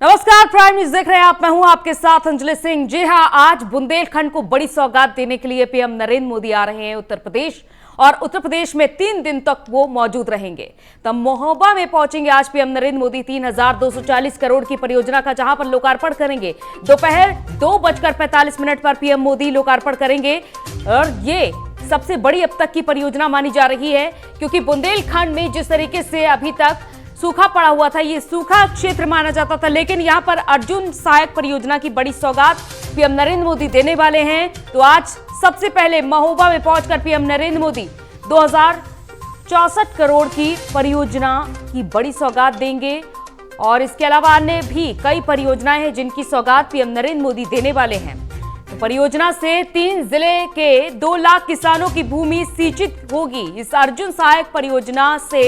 नमस्कार, prime news देख रहे हैं आप। मैं हूं आपके साथ अंजलि सिंह। जी हां, आज बुंदेलखंड को बड़ी सौगात देने के लिए पीएम नरेंद्र मोदी आ रहे हैं उत्तर प्रदेश, और उत्तर प्रदेश में 3 दिन तक वो मौजूद रहेंगे। तब महोबा में पहुंचेंगे आज पीएम नरेंद्र मोदी। 3,240 करोड़ की परियोजना का जहां पर लोकार्पण करेंगे। दोपहर 2:45 पर पीएम मोदी लोकार्पण करेंगे, और ये सबसे बड़ी अब तक की परियोजना मानी जा रही है, क्योंकि बुंदेलखंड में जिस तरीके से अभी तक सूखा पड़ा हुआ था, ये सूखा क्षेत्र माना जाता था, लेकिन यहां पर अर्जुन सहायक परियोजना की बड़ी सौगात पीएम नरेंद्र मोदी देने वाले हैं। तो आज सबसे पहले महोबा में पहुंचकर पीएम नरेंद्र मोदी 2064 करोड़ की परियोजना की बड़ी सौगात देंगे, और इसके अलावा अन्य भी कई परियोजनाएं हैं जिनकी सौगात पीएम नरेंद्र मोदी देने वाले हैं। तो परियोजना से 3 जिले के 2 लाख किसानों की भूमि सिंचित होगी। इस अर्जुन सहायक परियोजना से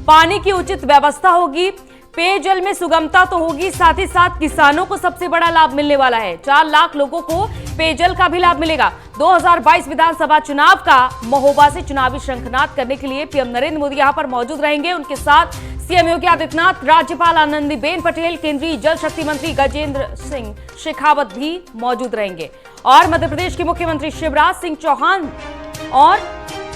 पानी की उचित व्यवस्था होगी, पेयजल में सुगमता तो होगी, साथ ही साथ किसानों को सबसे बड़ा लाभ मिलने वाला है। 4 लाख लोगों को पेयजल का भी लाभ मिलेगा। 2022 विधानसभा चुनाव का महोबा से चुनावी शंखनाद करने के लिए पीएम नरेंद्र मोदी यहां पर मौजूद रहेंगे। उनके साथ सीएम योगी आदित्यनाथ, राज्यपाल आनंदीबेन पटेल, केंद्रीय जल शक्ति मंत्री गजेंद्र सिंह शेखावत भी मौजूद रहेंगे, और मध्य प्रदेश के मुख्यमंत्री शिवराज सिंह चौहान, और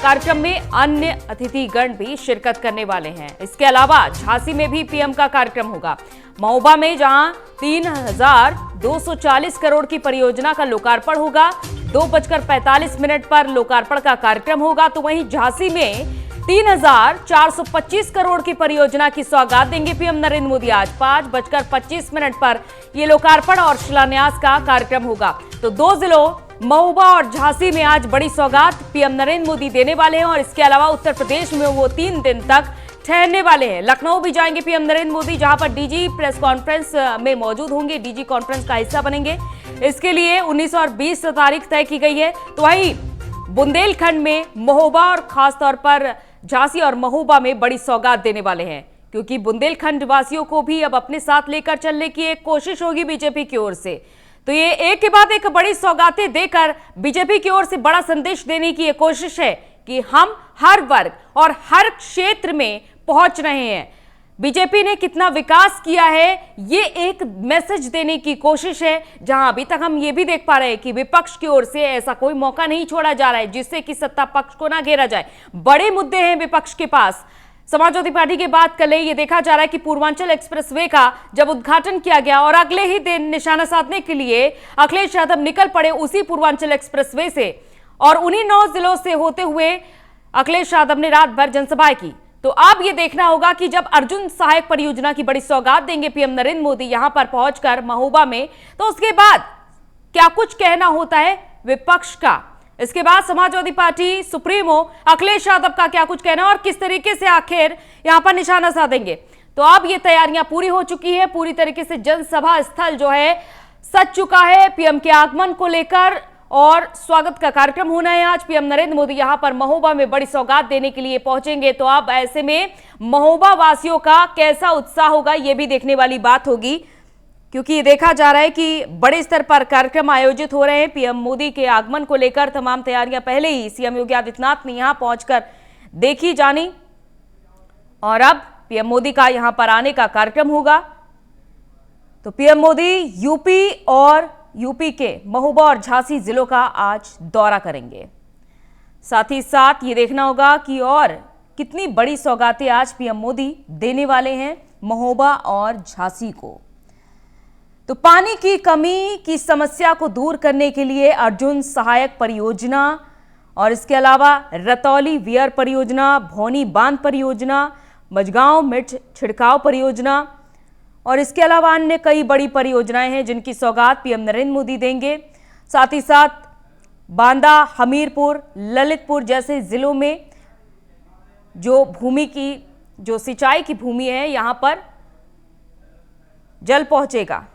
कार्यक्रम में अन्य अतिथिगण भी शिरकत करने वाले हैं। इसके अलावा झांसी में भी पीएम का कार्यक्रम होगा। महोबा में जहां 3,240 करोड़ की परियोजना का लोकार्पण होगा, 2:45 पर लोकार्पण का कार्यक्रम होगा, तो वहीं झांसी में 3,425 करोड़ की परियोजना की सौगात देंगे पीएम नरेंद्र मोदी। आज 5:25 पर यह लोकार्पण और शिलान्यास का कार्यक्रम होगा। तो 2 जिलों महोबा और झांसी में आज बड़ी सौगात पीएम नरेंद्र मोदी देने वाले हैं, और इसके अलावा उत्तर प्रदेश में वो 3 दिन तक ठहरने वाले हैं। लखनऊ भी जाएंगे पीएम नरेंद्र मोदी, जहां पर डीजी प्रेस कॉन्फ्रेंस में मौजूद होंगे, डीजी कॉन्फ्रेंस का हिस्सा बनेंगे। इसके लिए 19 और 20 तारीख तय की गई है। तो वहीं बुंदेलखंड में महोबा और खासतौर पर झांसी और महोबा में बड़ी सौगात देने वाले हैं, क्योंकि बुंदेलखंड वासियों को भी अब अपने साथ लेकर चलने की एक कोशिश होगी बीजेपी की ओर से। तो ये एक के बाद एक बड़ी सौगातें देकर बीजेपी की ओर से बड़ा संदेश देने की ये कोशिश है कि हम हर वर्ग और हर क्षेत्र में पहुंच रहे हैं। बीजेपी ने कितना विकास किया है, ये एक मैसेज देने की कोशिश है, जहां अभी तक हम ये भी देख पा रहे हैं कि विपक्ष की ओर से ऐसा कोई मौका नहीं छोड़ा जा रहा है जिससे कि सत्ता पक्ष को ना घेरा जाए। बड़े मुद्दे हैं विपक्ष के पास। समाजवादी पार्टी की बात कर ले, ये देखा जा रहा है कि पूर्वांचल एक्सप्रेसवे का जब उद्घाटन किया गया और अगले ही दिन निशाना साधने के लिए अखिलेश यादव निकल पड़े उसी पूर्वांचल एक्सप्रेसवे से, और उन्हीं 9 जिलों से होते हुए अखिलेश यादव ने रात भर जनसभाएं की। तो अब ये देखना होगा कि जब अर्जुन सहायक परियोजना की बड़ी सौगात देंगे पीएम नरेंद्र मोदी यहां पर पहुंचकर महोबा में, तो उसके बाद क्या कुछ कहना होता है विपक्ष का। इसके बाद समाजवादी पार्टी सुप्रीमो अखिलेश यादव का क्या कुछ कहना, और किस तरीके से आखिर यहां पर निशाना साधेंगे। तो अब ये तैयारियां पूरी हो चुकी है, पूरी तरीके से जनसभा स्थल जो है सज चुका है पीएम के आगमन को लेकर, और स्वागत का कार्यक्रम होना है आज। पीएम नरेंद्र मोदी यहां पर महोबा में बड़ी सौगात देने के लिए पहुंचेंगे। तो अब ऐसे में महोबा वासियों का कैसा उत्साह होगा, यह भी देखने वाली बात होगी, क्योंकि ये देखा जा रहा है कि बड़े स्तर पर कार्यक्रम आयोजित हो रहे हैं। पीएम मोदी के आगमन को लेकर तमाम तैयारियां पहले ही सीएम योगी आदित्यनाथ ने यहां पहुंचकर देखी जानी, और अब पीएम मोदी का यहां पर आने का कार्यक्रम होगा। तो पीएम मोदी यूपी के महोबा और झांसी जिलों का आज दौरा करेंगे। साथ ही साथ ये देखना होगा कि और कितनी बड़ी सौगातें आज पीएम मोदी देने वाले हैं महोबा और झांसी को। तो पानी की कमी की समस्या को दूर करने के लिए अर्जुन सहायक परियोजना, और इसके अलावा रतौली वियर परियोजना, भौनी बांध परियोजना, मझगांव मिर्च छिड़काव परियोजना, और इसके अलावा अन्य कई बड़ी परियोजनाएं हैं जिनकी सौगात पीएम नरेंद्र मोदी देंगे। साथ ही साथ बांदा, हमीरपुर, ललितपुर जैसे जिलों में जो भूमि की जो सिंचाई की भूमि है, यहां पर जल पहुंचेगा।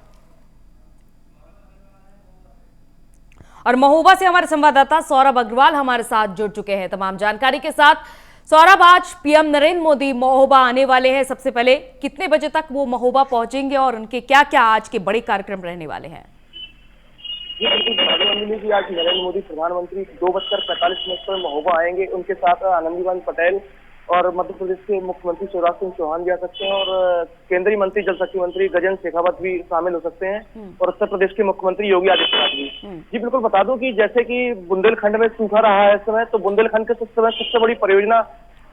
और महोबा से हमारे संवाददाता सौरभ अग्रवाल हमारे साथ जुड़ चुके हैं तमाम जानकारी के साथ। सौरभ, आज पीएम नरेंद्र मोदी महोबा आने वाले हैं। सबसे पहले कितने बजे तक वो महोबा पहुंचेंगे, और उनके क्या क्या आज के बड़े कार्यक्रम रहने वाले हैं? जी बिल्कुल जी, आज नरेंद्र मोदी प्रधानमंत्री 2:45 पर महोबा आएंगे। उनके साथ आनंदीबेन पटेल, और मध्य प्रदेश के मुख्यमंत्री शिवराज सिंह चौहान भी आ सकते हैं और केंद्रीय मंत्री जल शक्ति मंत्री गजेंद्र शेखावत भी शामिल हो सकते हैं और उत्तर प्रदेश के मुख्यमंत्री योगी आदित्यनाथ भी। जी बिल्कुल, बता दूं कि जैसे कि बुंदेलखंड में सूखा रहा है इस समय, तो बुंदेलखंड के सबसे बड़ी परियोजना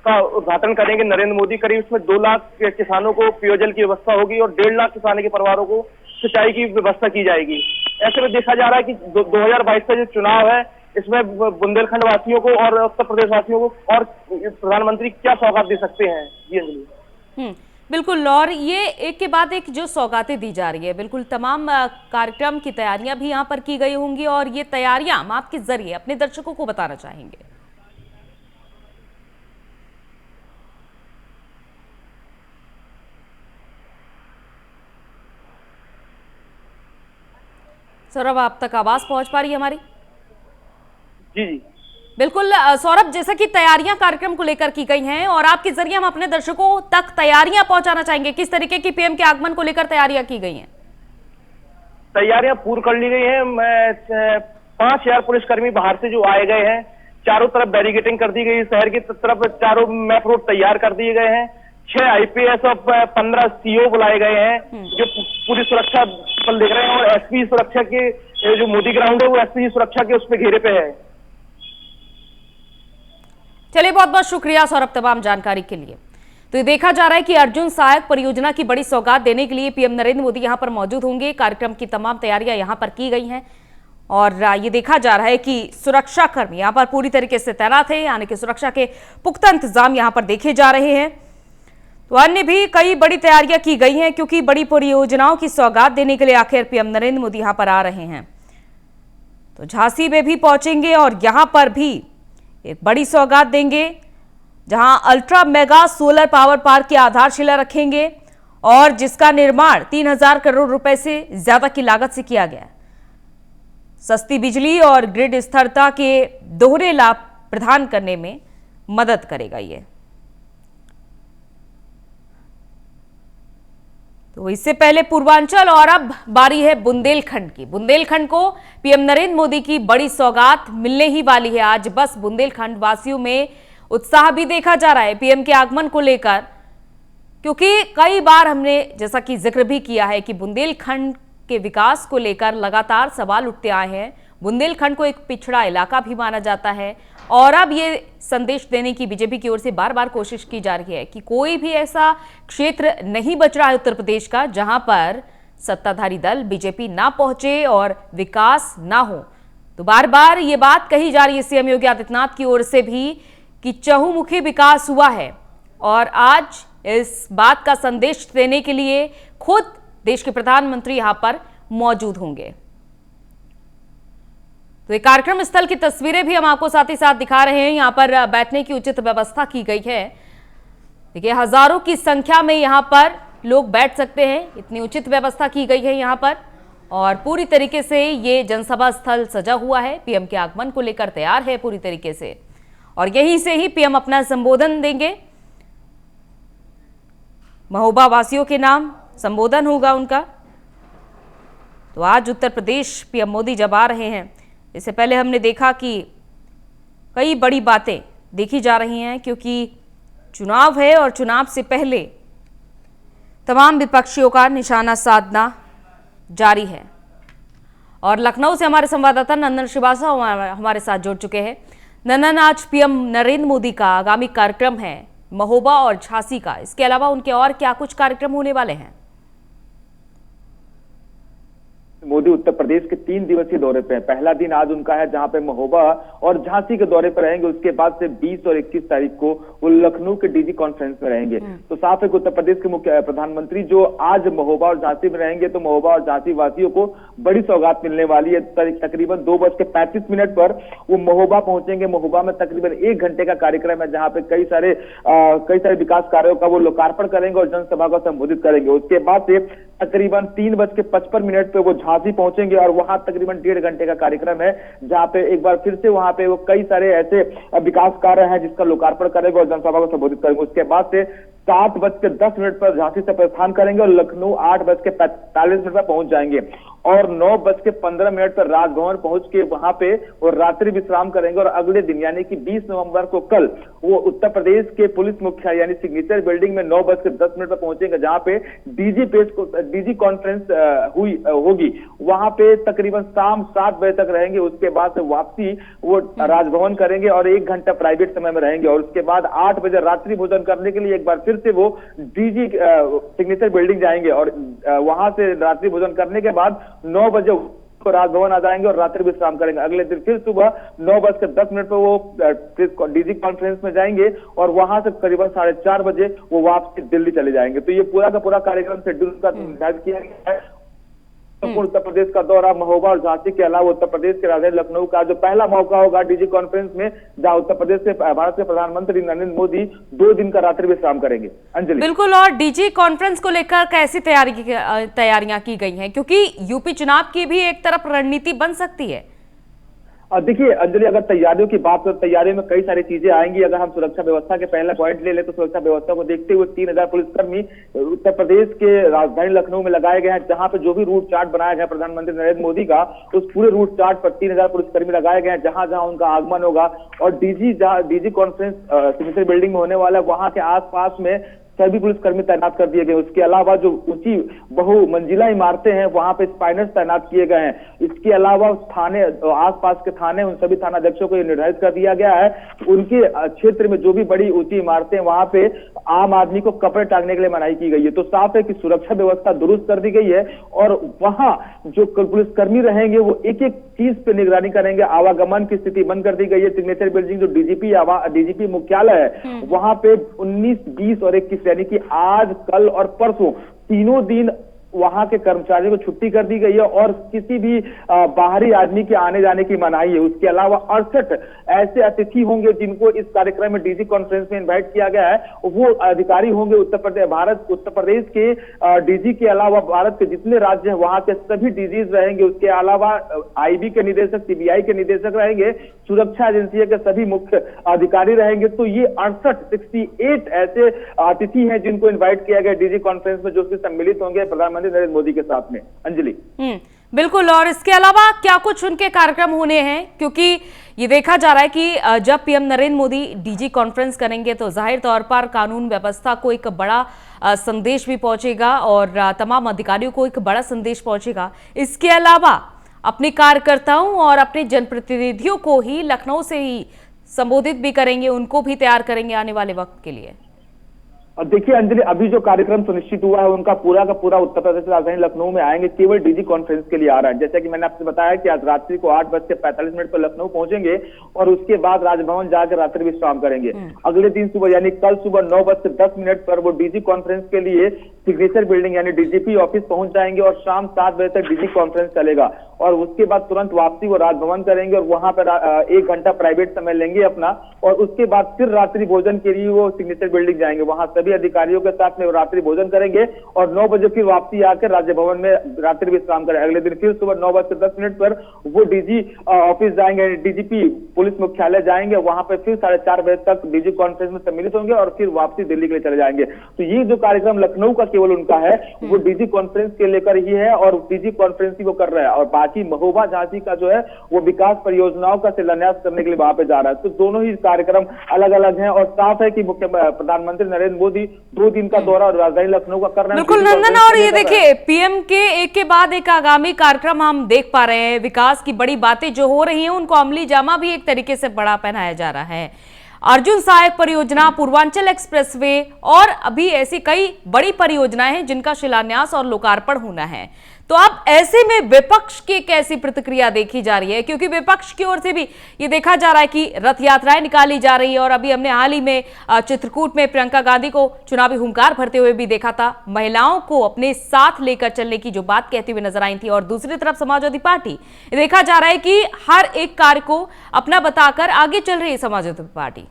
का उद्घाटन करेंगे नरेंद्र मोदी। करीब इसमें 2 लाख किसानों को पेयजल की व्यवस्था होगी और 1.5 लाख किसानों के परिवारों को सिंचाई की व्यवस्था की जाएगी। ऐसे में देखा जा रहा है कि 2022 का जो चुनाव है इसमें बुंदेलखंड वासियों को और उत्तर प्रदेश वासियों को और प्रधानमंत्री क्या सौगात दे सकते हैं। जी अंजलि। बिल्कुल, और ये एक के बाद एक जो सौगातें दी जा रही है, बिल्कुल तमाम कार्यक्रम की तैयारियां भी यहाँ पर की गई होंगी और ये तैयारियां हम आपके जरिए अपने दर्शकों को बताना चाहेंगे। सौरभ, आप तक आवाज पहुंच पा रही है हमारी? जी जी बिल्कुल सौरभ, जैसा कि तैयारियां कार्यक्रम को लेकर की गई हैं और आपके जरिए हम अपने दर्शकों तक तैयारियां पहुंचाना चाहेंगे, किस तरीके की पीएम के आगमन को लेकर तैयारियां की गई हैं? तैयारियां पूर्ण कर ली गई हैं। 5000 पुलिसकर्मी बाहर से जो आए गए हैं, चारों तरफ बैरिकेडिंग कर दी गई, शहर की तरफ चारों मैप रोड तैयार कर दिए गए हैं। 6 IPS और 15 CO बुलाए गए हैं जो पूरी सुरक्षा पर देख रहे हैं और SP सुरक्षा के जो मोदी ग्राउंड है वो SP सुरक्षा के उसपे घेरे पे है। चलिए, बहुत बहुत शुक्रिया सौरभ तमाम जानकारी के लिए। तो ये देखा जा रहा है कि अर्जुन सहायक परियोजना की बड़ी सौगात देने के लिए पीएम नरेंद्र मोदी यहां पर मौजूद होंगे। कार्यक्रम की तमाम तैयारियां यहां पर की गई हैं और ये देखा जा रहा है कि सुरक्षा कर्मी यहां पर पूरी तरीके से तैनात है, यानी कि सुरक्षा के पुख्ता इंतजाम यहां पर देखे जा रहे हैं। तो अन्य भी कई बड़ी तैयारियां की गई हैं क्योंकि बड़ी परियोजनाओं की सौगात देने के लिए आखिर पीएम नरेंद्र मोदी यहां पर आ रहे हैं। तो झांसी में भी पहुंचेंगे और यहां पर भी एक बड़ी सौगात देंगे, जहां ultra mega solar power park की आधारशिला रखेंगे और जिसका निर्माण 3000 करोड़ रुपए से ज्यादा की लागत से किया गया है। सस्ती बिजली और ग्रिड स्थिरता के दोहरे लाभ प्रदान करने में मदद करेगा ये। तो इससे पहले पूर्वांचल और अब बारी है बुंदेलखंड की। बुंदेलखंड को पीएम नरेंद्र मोदी की बड़ी सौगात मिलने ही वाली है। आज बस बुंदेलखंड वासियों में उत्साह भी देखा जा रहा है पीएम के आगमन को लेकर, क्योंकि कई बार हमने जैसा कि जिक्र भी किया है कि बुंदेलखंड के विकास को लेकर लगातार सवाल उठते आए हैं। बुंदेलखंड को एक पिछड़ा इलाका भी माना जाता है और अब ये संदेश देने की बीजेपी की ओर से बार बार कोशिश की जा रही है कि कोई भी ऐसा क्षेत्र नहीं बच रहा है उत्तर प्रदेश का जहां पर सत्ताधारी दल बीजेपी ना पहुंचे और विकास ना हो। तो बार बार ये बात कही जा रही है सीएम योगी आदित्यनाथ की ओर से भी कि चहुमुखी विकास हुआ है और आज इस बात का संदेश देने के लिए खुद देश के प्रधानमंत्री यहां पर मौजूद होंगे। तो ये कार्यक्रम स्थल की तस्वीरें भी हम आपको साथ ही साथ दिखा रहे हैं। यहां पर बैठने की उचित व्यवस्था की गई है। देखिए, हजारों की संख्या में यहां पर लोग बैठ सकते हैं, इतनी उचित व्यवस्था की गई है यहां पर और पूरी तरीके से ये जनसभा स्थल सजा हुआ है, पीएम के आगमन को लेकर तैयार है पूरी तरीके से और यहीं से ही पीएम अपना संबोधन देंगे। महोबा वासियों के नाम संबोधन होगा उनका। तो आज उत्तर प्रदेश पीएम मोदी जब आ रहे हैं, इससे पहले हमने देखा कि कई बड़ी बातें देखी जा रही हैं क्योंकि चुनाव है और चुनाव से पहले तमाम विपक्षियों का निशाना साधना जारी है। और लखनऊ से हमारे संवाददाता नंदन श्रीवास्तव हमारे साथ जुड़ चुके हैं। नंदन, आज पीएम नरेंद्र मोदी का आगामी कार्यक्रम है महोबा और झांसी का, इसके अलावा उनके और क्या कुछ कार्यक्रम होने वाले हैं? मोदी उत्तर प्रदेश के 3 दिवसीय दौरे पे हैं। पहला दिन आज उनका है जहां पे महोबा और झांसी के दौरे पर रहेंगे। उसके बाद से 20 और 21 तारीख को वो लखनऊ के डीजी कॉन्फ्रेंस में रहेंगे। तो साफ है कि उत्तर प्रदेश के मुख्य प्रधानमंत्री जो आज महोबा और झांसी में रहेंगे, तो महोबा और झांसी वासियों को बड़ी सौगात मिलने वाली है। तकरीबन 2:35 पर वो महोबा पहुंचेंगे। महोबा में तकरीबन 1 घंटे का कार्यक्रम है जहां पे कई सारे विकास कार्यों का वो लोकार्पण करेंगे और जनसभा को संबोधित करेंगे। उसके बाद से तकरीबन 3:55 पे वो झांसी पहुंचेंगे और वहां तकरीबन 1.5 घंटे का कार्यक्रम है जहां पे एक बार फिर से वहां पे वो कई सारे ऐसे विकास कार्य हैं जिसका लोकार्पण करेंगे और जनसभा को संबोधित करेंगे। उसके बाद से 7:10 पर झांसी से प्रस्थान करेंगे और लखनऊ 8:45 पर पहुंच जाएंगे और 9:15 पर राजभवन पहुंच के वहां पे वो रात्रि विश्राम करेंगे और अगले दिन यानी कि 20 नवंबर को कल वो उत्तर प्रदेश के पुलिस मुख्यालय यानी सिग्नेचर बिल्डिंग में 9:10 पर पहुंचेंगे, जहां पे डीजी कॉन्फ्रेंस होगी। वहां पे तकरीबन शाम 7 बजे तक रहेंगे। उसके बाद से वापसी वो राजभवन करेंगे और 1 घंटा प्राइवेट समय में रहेंगे और उसके बाद 8 बजे रात्रि भोजन करने के लिए एक बार फिर से वो डीजी सिग्नेचर बिल्डिंग जाएंगे और वहां से रात्रि भोजन करने के बाद 9 बजे को राजभवन आ जाएंगे और रात्रि विश्राम करेंगे। अगले दिन फिर सुबह 9:10 पर वो डीजी कॉन्फ्रेंस में जाएंगे और वहां से करीबन 4:30 बजे वो वापस दिल्ली चले जाएंगे। तो ये पूरा का पूरा कार्यक्रम शेड्यूल का निर्धारित किया गया है। उत्तर प्रदेश का दौरा महोबा और झांसी के अलावा उत्तर प्रदेश के राजधानी लखनऊ का जो पहला मौका होगा डीजी कॉन्फ्रेंस में, जहां उत्तर प्रदेश से भारत के प्रधानमंत्री नरेंद्र मोदी 2 दिन का रात्रि विश्राम करेंगे। अंजलि बिल्कुल, और डीजी कॉन्फ्रेंस को लेकर कैसी तैयारियां की गई हैं, क्योंकि यूपी चुनाव की भी एक तरफ रणनीति बन सकती है। देखिए अंजलि, अगर तैयारियों की बात करें, तैयारियों में कई सारी चीजें आएंगी। अगर हम सुरक्षा व्यवस्था के पहला पॉइंट ले लें तो सुरक्षा व्यवस्था को देखते हुए 3000 पुलिसकर्मी उत्तर प्रदेश के राजधानी लखनऊ में लगाए गए हैं, जहां पे जो भी रूट चार्ट बनाया गया प्रधानमंत्री नरेंद्र मोदी का, उस पूरे रूट चार्ट पर 3000 पुलिसकर्मी लगाए गए हैं, जहां जहां उनका आगमन होगा। और डीजी कॉन्फ्रेंस सिग्नेचर बिल्डिंग में होने वाला है, वहां के आसपास में सभी पुलिसकर्मी तैनात कर दिए गए। उसके अलावा जो ऊंची बहुमंजिला इमारतें हैं वहां पे स्पाइनर्स तैनात किए गए हैं। इसके अलावा थाने, आसपास के थाने, उन सभी थानाध्यक्षों को ये निर्धारित कर दिया गया है उनके क्षेत्र में जो भी बड़ी ऊंची इमारतें वहां पे आम आदमी को कपड़े टांगने के लिए मनाही की गई है। तो साफ है कि सुरक्षा व्यवस्था दुरुस्त कर दी गई है और वहां जो पुलिसकर्मी रहेंगे वो एक एक चीज पे निगरानी करेंगे। आवागमन की स्थिति बंद कर दी गई है। सिग्नेचर बिल्डिंग जो डीजीपी मुख्यालय है वहां पे 19, 20 और 21 यानी कि आज, कल और परसों तीनों दिन वहां के कर्मचारियों को छुट्टी कर दी गई है और किसी भी बाहरी आदमी के आने जाने की मनाही है। उसके अलावा 68 ऐसे अतिथि होंगे जिनको इस कार्यक्रम में डीजी कॉन्फ्रेंस में इनवाइट किया गया है। वो अधिकारी होंगे उत्तर प्रदेश के डीजी के अलावा भारत के जितने राज्य हैं वहां के सभी डीजीज रहेंगे। उसके अलावा आईबी के निदेशक, सीबीआई के निदेशक रहेंगे, सुरक्षा एजेंसी के सभी मुख्य अधिकारी रहेंगे। तो ये 68 ऐसे अतिथि हैं जिनको इन्वाइट किया गया डीजी कॉन्फ्रेंस में, जो कि सम्मिलित होंगे प्रधानमंत्री नरेंद्र मोदी के साथ में। अंजलि बिल्कुल, और इसके अलावा क्या कुछ उनके कार्यक्रम होने हैं, क्योंकि ये देखा जा रहा है कि जब PM Narendra Modi DG conference करेंगे तो जाहिर तौर पर कानून व्यवस्था को एक बड़ा संदेश भी पहुंचेगा और तमाम अधिकारियों को एक बड़ा संदेश पहुंचेगा। इसके अलावा अपने कार्यकर्ताओं और अपने जनप्रतिनिधियों को ही लखनऊ से ही संबोधित भी करेंगे, उनको भी तैयार करेंगे आने वाले वक्त के लिए। और देखिए अंजलि, अभी जो कार्यक्रम सुनिश्चित हुआ है उनका पूरा का पूरा उत्तर प्रदेश राजधानी लखनऊ में आएंगे, केवल डीजी कॉन्फ्रेंस के लिए आ रहा है। जैसा कि मैंने आपसे बताया कि आज रात्रि को 8:45 पर लखनऊ पहुंचेंगे और उसके बाद राजभवन जाकर रात्रि विश्राम करेंगे। अगले दिन सुबह यानी कल सुबह 9:10 पर वो डीजी कॉन्फ्रेंस के लिए सिग्नेचर बिल्डिंग यानी डीजीपी ऑफिस पहुंच जाएंगे और शाम 7 बजे तक डीजी कॉन्फ्रेंस चलेगा और उसके बाद तुरंत वापसी वो राजभवन करेंगे और वहां पर 1 घंटा प्राइवेट समय लेंगे अपना और उसके बाद फिर रात्रि भोजन के लिए वो सिग्नेचर बिल्डिंग जाएंगे। वहां सभी अधिकारियों के साथ में रात्रि भोजन करेंगे और 9 बजे फिर वापसी आकर राजभवन में रात्रि विश्राम करेंगे। अगले दिन फिर सुबह 9:10 पर वो डीजी ऑफिस जाएंगे, डीजीपी पुलिस मुख्यालय जाएंगे, वहां पर फिर 4:30 बजे तक डीजी कॉन्फ्रेंस में सम्मिलित होंगे और फिर वापसी दिल्ली के लिए चले जाएंगे। तो ये जो कार्यक्रम लखनऊ का केवल उनका है वो डीजी कॉन्फ्रेंस के लेकर ही है और डीजी कॉन्फ्रेंस ही वो कर रहे हैं और बाकी महोबा झांसी का जो है वो विकास परियोजनाओं का शिलान्यास करने के लिए वहां पे जा रहा है। तो दोनों ही कार्यक्रम अलग अलग हैं और साफ है कि प्रधानमंत्री नरेंद्र मोदी 2 दिन का दौरा और राजधानी लखनऊ का कर रहे हैं। बिल्कुल नंदन, और ये देखिए पीएम के एक के बाद एक आगामी कार्यक्रम हम देख पा रहे हैं। विकास की बड़ी बातें जो हो रही हैं उनको अमली जामा भी एक तरीके से बड़ा पहनाया जा रहा है। अर्जुन सहायक परियोजना, पूर्वांचल एक्सप्रेसवे और अभी ऐसी कई बड़ी परियोजनाएं हैं जिनका शिलान्यास और लोकार्पण होना है। तो अब ऐसे में विपक्ष की कैसी प्रतिक्रिया देखी जा रही है, क्योंकि विपक्ष की ओर से भी ये देखा जा रहा है कि रथ यात्राएं निकाली जा रही है और अभी हमने हाल ही में चित्रकूट में प्रियंका गांधी को चुनावी हुंकार भरते हुए भी देखा था, महिलाओं को अपने साथ लेकर चलने की जो बात कहती हुई नजर आई थी। और दूसरी तरफ समाजवादी पार्टी, देखा जा रहा है कि हर एक कार्य को अपना बताकर आगे चल रही है समाजवादी पार्टी।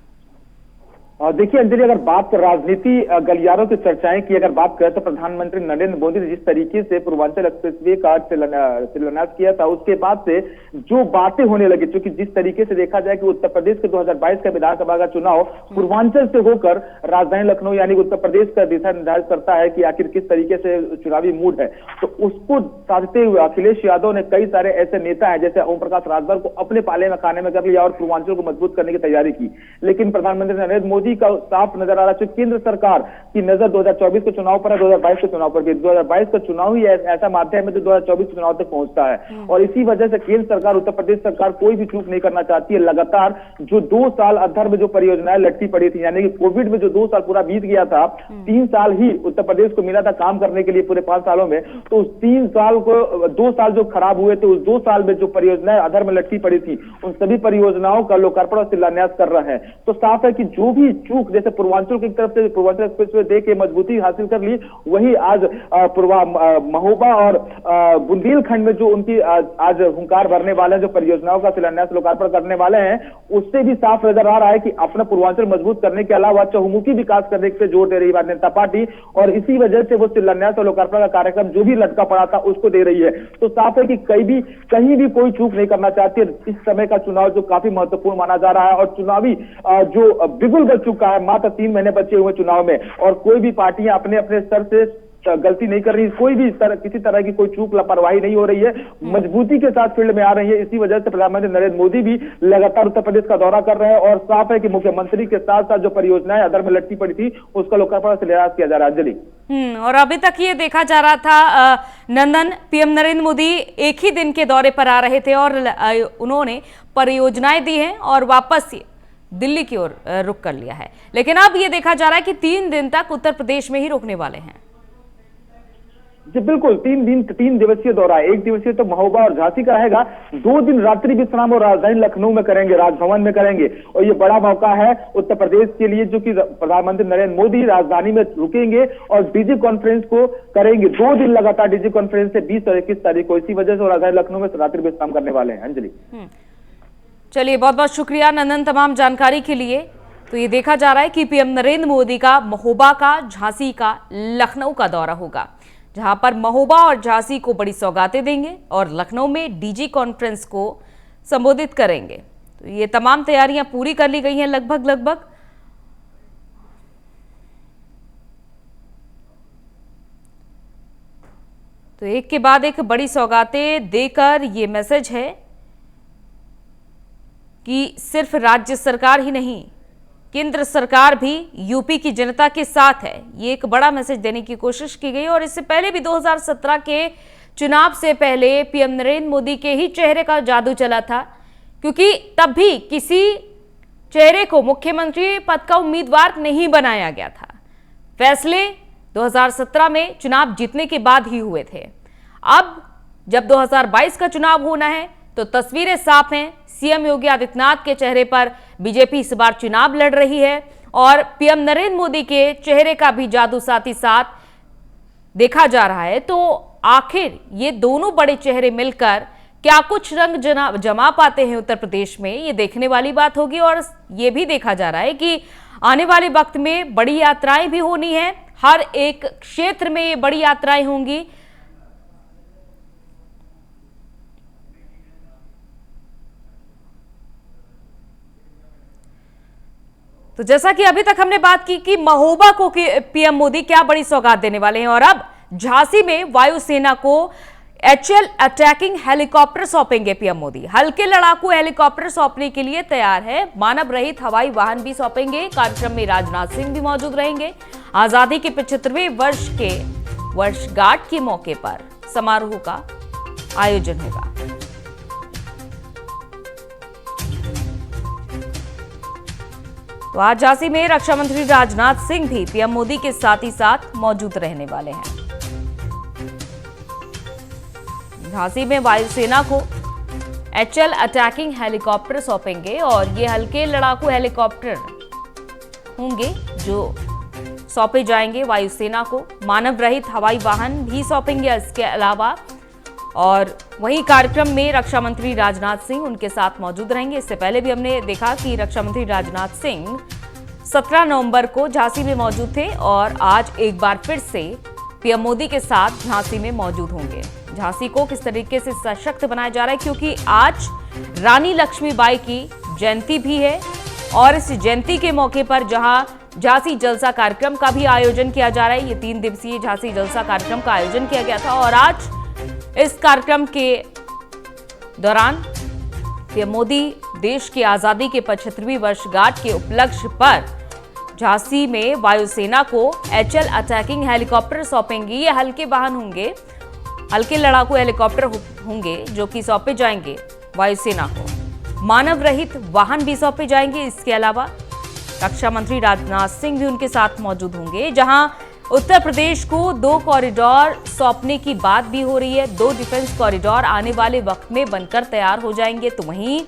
और देखिए अंजलि, अगर बात राजनीति गलियारों की चर्चाएं की अगर बात करें तो प्रधानमंत्री नरेंद्र मोदी ने जिस तरीके से पूर्वांचल एक्सप्रेसवे का शिलान्यास किया था, उसके बाद से जो बातें होने लगी, क्योंकि जिस तरीके से देखा जाए कि उत्तर प्रदेश के 2022 का विधानसभा का चुनाव पूर्वांचल से होकर राजधानी लखनऊ यानी उत्तर प्रदेश का दिशा निर्धारित करता है कि आखिर किस तरीके से चुनावी मूड है, तो उसको साधते हुए अखिलेश यादव ने कई सारे ऐसे नेता हैं जैसे ओम प्रकाश राजभर को अपने पाले में खाने में कर लिया और पूर्वांचल को मजबूत करने की तैयारी की। लेकिन प्रधानमंत्री नरेंद्र मोदी का साफ नजर आ रहा है, केंद्र सरकार की नजर 2024 के चुनाव पर है, 2022 के चुनाव पर भी। 2022 का चुनाव ही ऐसा माध्यम है जो 2024 के चुनाव तक पहुंचता है, और इसी वजह से केंद्र सरकार, उत्तर प्रदेश सरकार कोई भी चूक नहीं करना चाहती है। लगातार जो 2 साल अधर में जो परियोजनाएं लटकी पड़ी थी, यानी कि कोविड में जो 2 साल पूरा बीत गया था, 3 साल ही उत्तर प्रदेश को मिला था काम करने के लिए पूरे 5 सालों में, तो उस 3 साल को 2 साल जो खराब हुए थे, उस 2 साल में जो परियोजनाएं अधर में लटकी पड़ी थी, उन सभी परियोजनाओं का लोकार्पण और शिलान्यास कर रहे हैं। तो साफ है कि जो भी चूक जैसे पूर्वांचल की तरफ से पूर्वांचल एक्सप्रेसवे दे के मजबूती हासिल कर ली, वही आज महोबा और बुंदेलखंड में जो उनकी आज हुंकार भरने वाले जो परियोजनाओं का शिलान्यास लोकार्पण करने वाले हैं, उससे भी साफ नजर आ रहा है कि अपना पूर्वांचल मजबूत करने के अलावा चहुमुखी विकास करने पे जोर दे रही भारतीय जनता पार्टी, और इसी वजह से वो शिलान्यास और लोकार्पण का कार्यक्रम जो भी लटका पड़ा था उसको दे रही है। तो साफ है कि कहीं भी कोई चूक नहीं करना चाहती है। इस समय का चुनाव जो काफी महत्वपूर्ण माना जा रहा है, और चुनावी जो बिगुल बच चुका है, मात्र 3 महीने बचे हुए चुनाव में, और कोई भी पार्टियां अपने अपने स्तर से गलती नहीं कर रही, कोई भी किसी तरह की कोई चूक लापरवाही नहीं हो रही है, मजबूती के साथ फील्ड में आ रही है। इसी वजह से प्रधानमंत्री नरेंद्र मोदी भी लगातार उत्तर प्रदेश का दौरा कर रहे हैं, और साफ है कि मुख्यमंत्री के साथ साथ जो परियोजनाएं अधर में लटकी पड़ी थी उसका लोकार्पण शिलान्यास किया जा रहा है। अंजलि, और अभी तक ये देखा जा रहा था नंदन, पीएम नरेंद्र मोदी एक ही दिन के दौरे पर आ रहे थे और उन्होंने परियोजनाएं दी हैं और वापस दिल्ली की ओर रुख कर लिया है। लेकिन अब ये देखा जा रहा है कि 3 दिन तक उत्तर प्रदेश में ही रुकने वाले हैं। जी बिल्कुल, 3 दिवसीय दौरा है। 1 दिवसीय तो महोबा और झांसी का रहेगा, 2 दिन रात्रि विश्राम और राजधानी लखनऊ में करेंगे, राजभवन में करेंगे, और ये बड़ा मौका है उत्तर प्रदेश के लिए, जो कि प्रधानमंत्री नरेंद्र मोदी राजधानी में रुकेंगे और डीजी कॉन्फ्रेंस को करेंगे। 2 दिन लगातार डीजी कॉन्फ्रेंस से 20 और 21 तारीख को, इसी वजह से राजधानी लखनऊ में रात्रि विश्राम करने वाले हैं। अंजलि, चलिए, बहुत बहुत शुक्रिया नंदन तमाम जानकारी के लिए। तो ये देखा जा रहा है कि पीएम नरेंद्र मोदी का महोबा का, झांसी का, लखनऊ का दौरा होगा, जहां पर महोबा और झांसी को बड़ी सौगातें देंगे और लखनऊ में डीजी कॉन्फ्रेंस को संबोधित करेंगे। तो ये तमाम तैयारियां पूरी कर ली गई हैं लगभग। तो एक के बाद एक बड़ी सौगातें देकर ये मैसेज है कि सिर्फ राज्य सरकार ही नहीं, केंद्र सरकार भी यूपी की जनता के साथ है। ये एक बड़ा मैसेज देने की कोशिश की गई। और इससे पहले भी 2017 के चुनाव से पहले पीएम नरेंद्र मोदी के ही चेहरे का जादू चला था, क्योंकि तब भी किसी चेहरे को मुख्यमंत्री पद का उम्मीदवार नहीं बनाया गया था। फैसले 2017 में चुनाव जीतने के बाद ही हुए थे। अब जब 2022 का चुनाव होना है तो तस्वीरें साफ हैं। सीएम योगी आदित्यनाथ के चेहरे पर बीजेपी इस बार चुनाव लड़ रही है और पीएम नरेंद्र मोदी के चेहरे का भी जादू साथ ही साथ देखा जा रहा है। तो आखिर ये दोनों बड़े चेहरे मिलकर क्या कुछ रंग जमा पाते हैं उत्तर प्रदेश में, ये देखने वाली बात होगी। और ये भी देखा जा रहा है कि आने वाले वक्त में बड़ी यात्राएं भी होनी है, हर एक क्षेत्र में ये बड़ी यात्राएं होंगी। तो जैसा कि अभी तक हमने बात की कि महोबा को पीएम मोदी क्या बड़ी सौगात देने वाले हैं, और अब झांसी में वायुसेना को HAL अटैकिंग हेलीकॉप्टर सौंपेंगे पीएम मोदी। हल्के लड़ाकू हेलीकॉप्टर सौंपने के लिए तैयार है, मानव रहित हवाई वाहन भी सौंपेंगे। कार्यक्रम में राजनाथ सिंह भी मौजूद रहेंगे। आजादी के 75वें वर्ष के वर्षगांठ के मौके पर समारोह का आयोजन होगा। तो आज झांसी में रक्षा मंत्री राजनाथ सिंह भी पीएम मोदी के साथ ही साथ मौजूद रहने वाले हैं। झांसी में वायुसेना को HAL अटैकिंग हेलीकॉप्टर सौंपेंगे और ये हल्के लड़ाकू हेलीकॉप्टर होंगे जो सौंपे जाएंगे वायुसेना को। मानव रहित हवाई वाहन भी सौंपेंगे इसके अलावा, और वहीं कार्यक्रम में रक्षा मंत्री राजनाथ सिंह उनके साथ मौजूद रहेंगे। इससे पहले भी हमने देखा कि रक्षा मंत्री राजनाथ सिंह 17 नवंबर को झांसी में मौजूद थे और आज एक बार फिर से पीएम मोदी के साथ झांसी में मौजूद होंगे। झांसी को किस तरीके से सशक्त बनाया जा रहा है, क्योंकि आज रानी लक्ष्मीबाई की जयंती भी है और इस जयंती के मौके पर जहां झांसी जलसा कार्यक्रम का भी आयोजन किया जा रहा है। ये 3 दिवसीय झांसी जलसा कार्यक्रम का आयोजन किया गया था और आज इस कार्यक्रम के दौरान पीएम मोदी देश की आजादी के 75वीं वर्षगांठ के उपलक्ष्य पर झांसी में वायुसेना को HL अटैकिंग हेलीकॉप्टर सौंपेंगे। ये हल्के वाहन होंगे, हल्के लड़ाकू हेलीकॉप्टर होंगे जो कि सौंपे जाएंगे वायुसेना को। मानव रहित वाहन भी सौंपे जाएंगे। इसके अलावा रक्षा मंत्री राजनाथ सिंह भी उनके साथ मौजूद होंगे। जहां उत्तर प्रदेश को 2 कॉरिडोर सौंपने की बात भी हो रही है। 2 डिफेंस कॉरिडोर आने वाले वक्त में बनकर तैयार हो जाएंगे, तो वहीं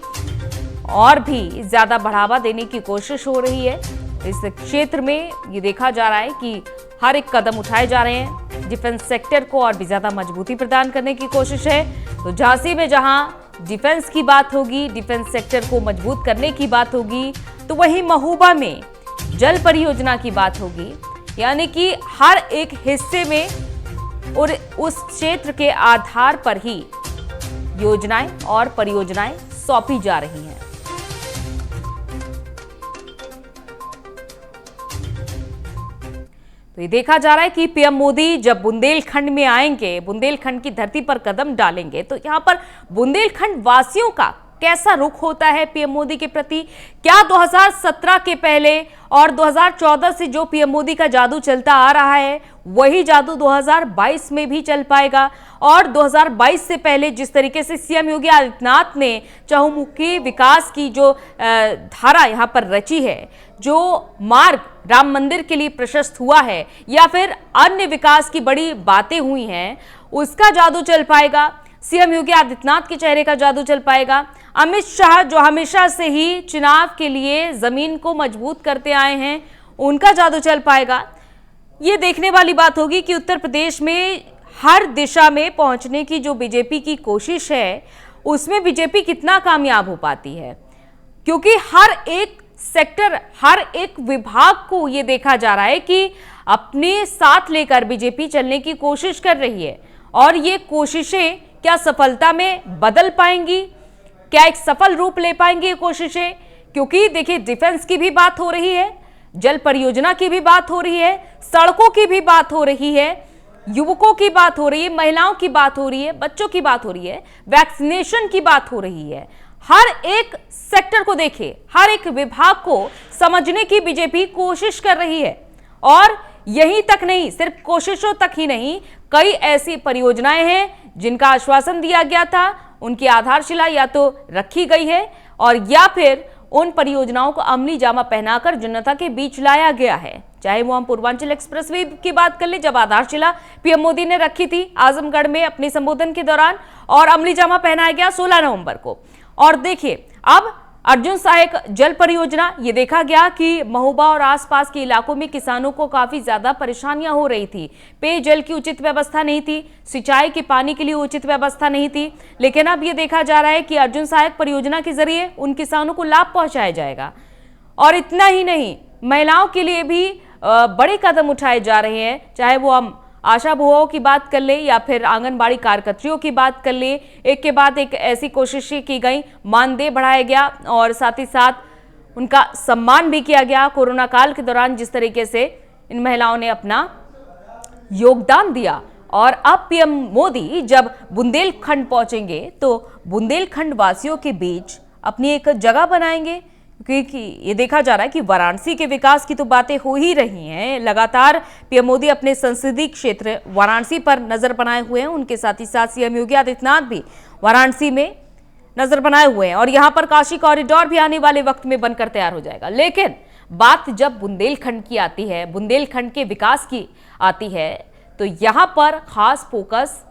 और भी ज्यादा बढ़ावा देने की कोशिश हो रही है। इस क्षेत्र में ये देखा जा रहा है कि हर एक कदम उठाए जा रहे हैं। डिफेंस सेक्टर को और भी ज्यादा मजबूती प्रदान करने की कोशिश है। तो झांसी में जहां डिफेंस की बात होगी, डिफेंस सेक्टर को मजबूत करने की बात होगी, तो वहीं महोबा में जल परियोजना की बात होगी। यानी कि हर एक हिस्से में और उस क्षेत्र के आधार पर ही योजनाएं और परियोजनाएं सौंपी जा रही हैं। तो ये देखा जा रहा है कि पीएम मोदी जब बुंदेलखंड में आएंगे, बुंदेलखंड की धरती पर कदम डालेंगे, तो यहां पर बुंदेलखंड वासियों का कैसा रुख होता है पीएम मोदी के प्रति। क्या 2017 के पहले और 2014 से जो पीएम मोदी का जादू चलता आ रहा है वही जादू 2022 में भी चल पाएगा। और 2022 से पहले जिस तरीके से सीएम योगी आदित्यनाथ ने चहुमुखी विकास की जो धारा यहाँ पर रची है, जो मार्ग राम मंदिर के लिए प्रशस्त हुआ है या फिर अन्य विकास की बड़ी बातें हुई हैं, उसका जादू चल पाएगा। सीएम योगी आदित्यनाथ के चेहरे का जादू चल पाएगा। अमित शाह जो हमेशा से ही चुनाव के लिए जमीन को मजबूत करते आए हैं, उनका जादू चल पाएगा। ये देखने वाली बात होगी कि उत्तर प्रदेश में हर दिशा में पहुंचने की जो बीजेपी की कोशिश है, उसमें बीजेपी कितना कामयाब हो पाती है, क्योंकि हर एक सेक्टर, हर एक विभाग को ये देखा जा रहा है कि अपने साथ लेकर बीजेपी चलने की कोशिश कर रही है। और ये कोशिशें क्या सफलता में बदल पाएंगी, क्या एक सफल रूप ले पाएंगी ये कोशिशें? क्योंकि देखिए, डिफेंस की भी बात हो रही है, जल परियोजना की भी बात हो रही है, सड़कों की भी बात हो रही है, युवकों की बात हो रही है, महिलाओं की बात हो रही है, बच्चों की बात हो रही है, वैक्सीनेशन की बात हो रही है। हर एक सेक्टर को देखिए, हर एक विभाग को समझने की बीजेपी कोशिश कर रही है। और यहीं तक नहीं, सिर्फ कोशिशों तक ही नहीं, कई ऐसी परियोजनाएं हैं जिनका आश्वासन दिया गया था, उनकी आधारशिला या तो रखी गई है और या फिर उन परियोजनाओं को अमली जामा पहनाकर जनता के बीच लाया गया है। चाहे वो हम पूर्वांचल एक्सप्रेसवे की बात कर ले, जब आधारशिला पीएम मोदी ने रखी थी आजमगढ़ में अपने संबोधन के दौरान, और अमली जामा पहनाया गया 16 नवंबर को। और देखिए, अब अर्जुन सहायक जल परियोजना, ये देखा गया कि महोबा और आसपास के इलाकों में किसानों को काफी ज्यादा परेशानियां हो रही थी। पेयजल की उचित व्यवस्था नहीं थी, सिंचाई के पानी के लिए उचित व्यवस्था नहीं थी। लेकिन अब ये देखा जा रहा है कि अर्जुन सहायक परियोजना के जरिए उन किसानों को लाभ पहुंचाया जाएगा। और इतना ही नहीं, महिलाओं के लिए भी बड़े कदम उठाए जा रहे हैं। चाहे वो हम आशा बहुओं की बात कर ले या फिर आंगनबाड़ी कार्यकर्त्रियों की बात कर ले, एक के बाद एक ऐसी कोशिशें की गई, मानदेय बढ़ाया गया और साथ ही साथ उनका सम्मान भी किया गया। कोरोना काल के दौरान जिस तरीके से इन महिलाओं ने अपना योगदान दिया। और अब पीएम मोदी जब बुंदेलखंड पहुंचेंगे तो बुंदेलखंड वासियों के बीच अपनी एक जगह बनाएंगे, क्योंकि ये देखा जा रहा है कि वाराणसी के विकास की तो बातें हो ही रही हैं। लगातार पीएम मोदी अपने संसदीय क्षेत्र वाराणसी पर नजर बनाए हुए हैं। उनके साथ ही साथ सीएम योगी आदित्यनाथ भी वाराणसी में नजर बनाए हुए हैं और यहां पर काशी कॉरिडोर भी आने वाले वक्त में बनकर तैयार हो जाएगा। लेकिन बात जब बुंदेलखंड की आती है, बुंदेलखंड के विकास की आती है, तो यहां पर खास फोकस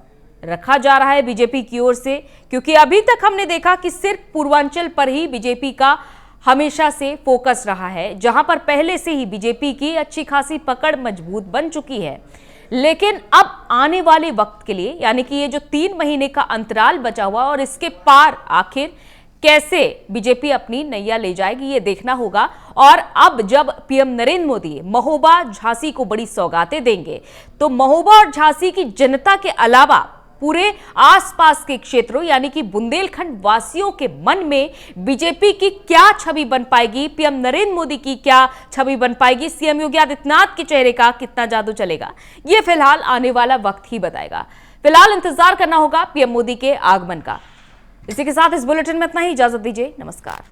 रखा जा रहा है बीजेपी की ओर से, क्योंकि अभी तक हमने देखा कि सिर्फ पूर्वांचल पर ही बीजेपी का हमेशा से फोकस रहा है, जहां पर पहले से ही बीजेपी की अच्छी खासी पकड़ मजबूत बन चुकी है। लेकिन अब आने वाले वक्त के लिए, यानी कि ये जो 3 महीने का अंतराल बचा हुआ और इसके पार आखिर कैसे बीजेपी अपनी नैया ले जाएगी ये देखना होगा। और अब जब पीएम नरेंद्र मोदी महोबा झांसी को बड़ी सौगातें देंगे तो महोबा और झांसी की जनता के अलावा पूरे आसपास के क्षेत्रों यानी कि बुंदेलखंड वासियों के मन में बीजेपी की क्या छवि बन पाएगी, पीएम नरेंद्र मोदी की क्या छवि बन पाएगी, सीएम योगी आदित्यनाथ के चेहरे का कितना जादू चलेगा, ये फिलहाल आने वाला वक्त ही बताएगा। फिलहाल इंतजार करना होगा पीएम मोदी के आगमन का। इसी के साथ इस बुलेटिन में इतना ही, इजाजत दीजिए, नमस्कार।